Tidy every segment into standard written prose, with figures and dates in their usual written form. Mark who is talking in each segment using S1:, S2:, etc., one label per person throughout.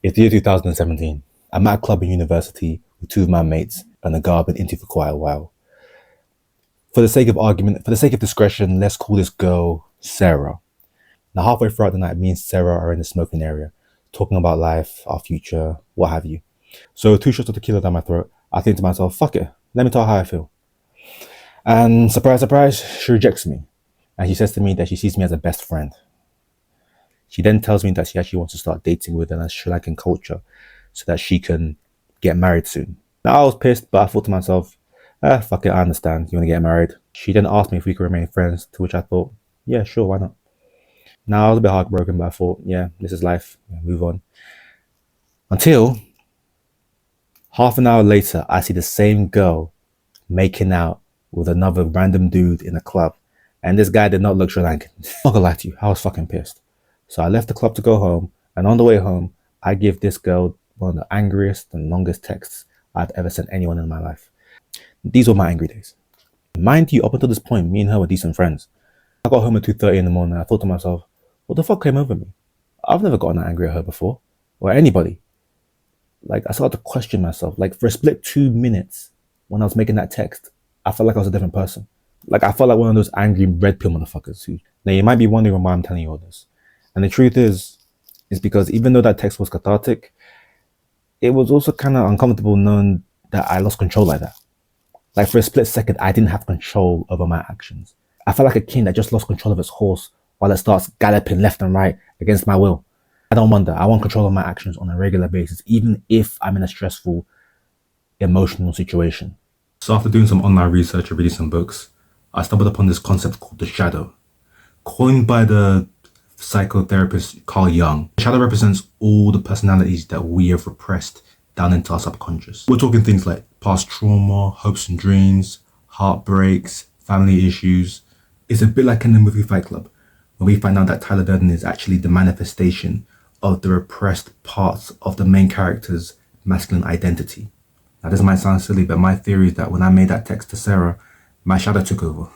S1: It's the year 2017. I'm at a club in university with two of my mates and a guy I've been into for quite a while. For the sake of argument, for the sake of discretion, let's call this girl Sarah. Now, halfway throughout the night, me and Sarah are in the smoking area, talking about life, our future, what have you. So 2 shots of tequila down my throat, I think to myself, fuck it, let me tell her how I feel. And surprise, surprise, she rejects me. And she says to me that she sees me as a best friend. She then tells me that she actually wants to start dating within a Sri Lankan culture so that she can get married soon. Now, I was pissed, but I thought to myself, fuck it, I understand. You want to get married? She then asked me if we could remain friends, to which I thought, yeah, sure, why not? Now, I was a bit heartbroken, but I thought, yeah, this is life. Yeah, move on. Until half an hour later, I see the same girl making out with another random dude in a club. And this guy did not look Sri Lankan. I'm not gonna lie to you, I was fucking pissed. So I left the club to go home, and on the way home, I give this girl one of the angriest and longest texts I've ever sent anyone in my life. These were my angry days. Mind you, up until this point, me and her were decent friends. I got home at 2:30 in the morning, and I thought to myself, what the fuck came over me? I've never gotten that angry at her before, or anybody. Like, I started to question myself. Like, for a split 2 minutes, when I was making that text, I felt like I was a different person. Like, I felt like one of those angry red pill motherfuckers who... Now, you might be wondering why I'm telling you all this. And the truth is because even though that text was cathartic, it was also kind of uncomfortable knowing that I lost control like that. Like, for a split second, I didn't have control over my actions. I felt like a king that just lost control of its horse while it starts galloping left and right against my will. I don't want that. I want control of my actions on a regular basis, even if I'm in a stressful, emotional situation. So after doing some online research and reading some books, I stumbled upon this concept called the shadow. Coined by the psychotherapist Carl Jung, the shadow represents all the personalities that we have repressed down into our subconscious. We're talking things like past trauma, hopes and dreams, heartbreaks, family issues. It's a bit like in the movie Fight Club, when we find out that Tyler Durden is actually the manifestation of the repressed parts of the main character's masculine identity. Now, this might sound silly, but my theory is that when I made that text to Sarah, my shadow took over.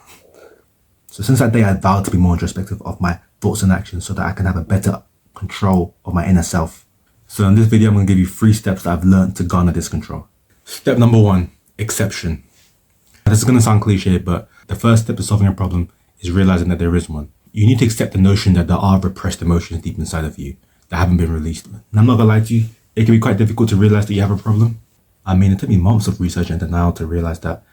S1: So since that day, I vowed to be more introspective of my thoughts and actions so that I can have a better control of my inner self. So in this video, I'm going to give you 3 steps that I've learned to garner this control. Step number 1, exception. Now, this is going to sound cliche, but the first step to solving a problem is realizing that there is one. You need to accept the notion that there are repressed emotions deep inside of you that haven't been released. And I'm not going to lie to you, it can be quite difficult to realize that you have a problem. I mean, it took me months of research and denial to realize that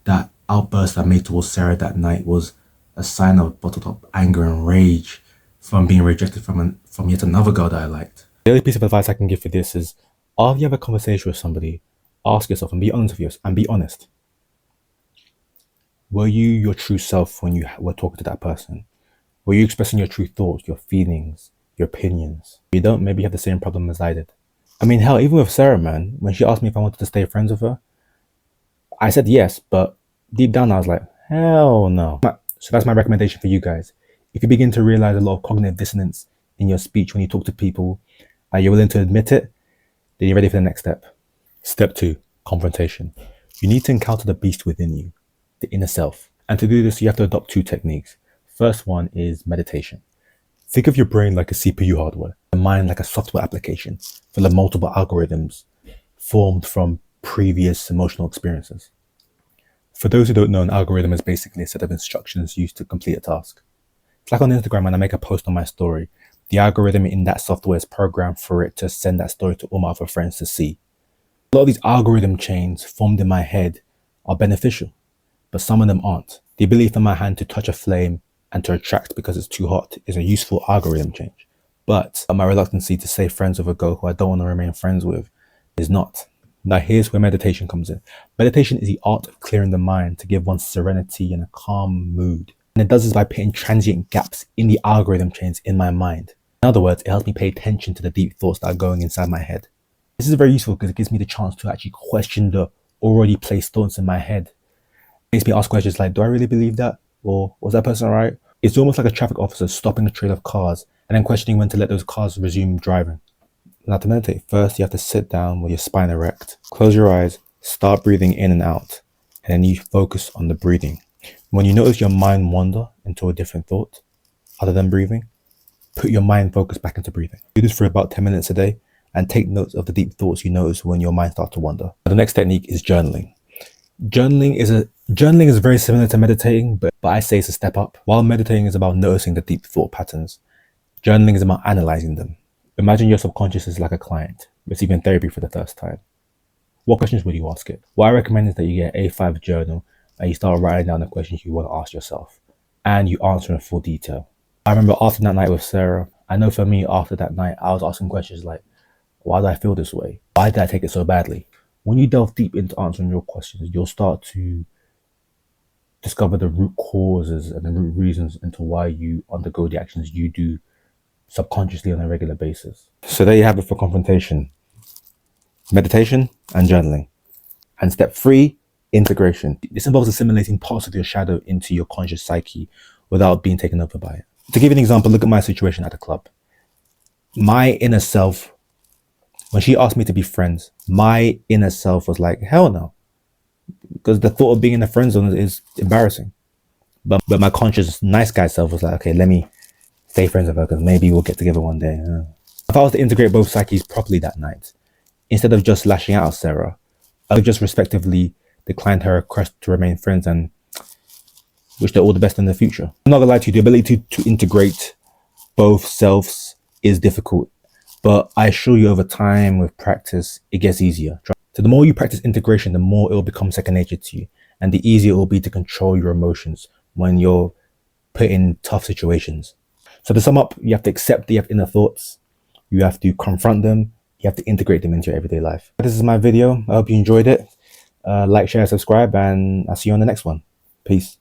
S1: that outburst I made towards Sarah that night was a sign of bottled up anger and rage from being rejected from yet another girl that I liked. The only piece of advice I can give for this is, after you have a conversation with somebody, ask yourself and be honest with yourself and be honest. Were you your true self when you were talking to that person? Were you expressing your true thoughts, your feelings, your opinions? If you don't, maybe you have the same problem as I did. I mean, hell, even with Sarah, man, when she asked me if I wanted to stay friends with her, I said yes, but deep down I was like, hell no. So that's my recommendation for you guys. If you begin to realize a lot of cognitive dissonance in your speech when you talk to people, and you're willing to admit it, then you're ready for the next step. Step 2, confrontation. You need to encounter the beast within you, the inner self. And to do this, you have to adopt 2 techniques. First one is meditation. Think of your brain like a CPU hardware, the mind like a software application full of multiple algorithms formed from previous emotional experiences. For those who don't know, an algorithm is basically a set of instructions used to complete a task. It's like on Instagram when I make a post on my story, the algorithm in that software is programmed for it to send that story to all my other friends to see. A lot of these algorithm chains formed in my head are beneficial, but some of them aren't. The ability for my hand to touch a flame and to attract because it's too hot is a useful algorithm change. But my reluctancy to stay friends with a girl who I don't want to remain friends with is not. Now here's where meditation comes in. Meditation is the art of clearing the mind to give one serenity and a calm mood. And it does this by putting transient gaps in the algorithm chains in my mind. In other words, it helps me pay attention to the deep thoughts that are going inside my head. This is very useful because it gives me the chance to actually question the already placed thoughts in my head. It makes me ask questions like, do I really believe that? Or was that person right? It's almost like a traffic officer stopping a trail of cars and then questioning when to let those cars resume driving. Now to meditate, first you have to sit down with your spine erect. Close your eyes, start breathing in and out, and then you focus on the breathing. When you notice your mind wander into a different thought, other than breathing, put your mind focus back into breathing. Do this for about 10 minutes a day, and take notes of the deep thoughts you notice when your mind starts to wander. The next technique is journaling. Journaling is very similar to meditating, but I say it's a step up. While meditating is about noticing the deep thought patterns, journaling is about analyzing them. Imagine your subconscious is like a client receiving therapy for the first time. What questions would you ask it? What I recommend is that you get an A5 journal and you start writing down the questions you want to ask yourself, and you answer in full detail. I remember after that night with Sarah, I know for me after that night, I was asking questions like, why did I feel this way? Why did I take it so badly? When you delve deep into answering your questions, you'll start to discover the root causes and the root reasons into why you undergo the actions you do subconsciously on a regular basis. So there you have it for confrontation, meditation and journaling. And step 3, integration. This involves assimilating parts of your shadow into your conscious psyche without being taken over by it. To give you an example, look at my situation at the club. My inner self, when she asked me to be friends, my inner self was like, hell no. Because the thought of being in a friend zone is embarrassing. But my conscious nice guy self was like, okay, let me stay friends with her because maybe we'll get together one day. If I was to integrate both psyches properly that night, instead of just lashing out at Sarah, I would just respectively decline her request to remain friends and wish her all the best in the future. I'm not gonna lie to you, the ability to integrate both selves is difficult, but I assure you over time with practice, it gets easier. So the more you practice integration, the more it will become second nature to you, and the easier it will be to control your emotions when you're put in tough situations. So to sum up, you have to accept that you have inner thoughts, you have to confront them, you have to integrate them into your everyday life. This is my video. I hope you enjoyed it. Like, share, subscribe, and I'll see you on the next one. Peace.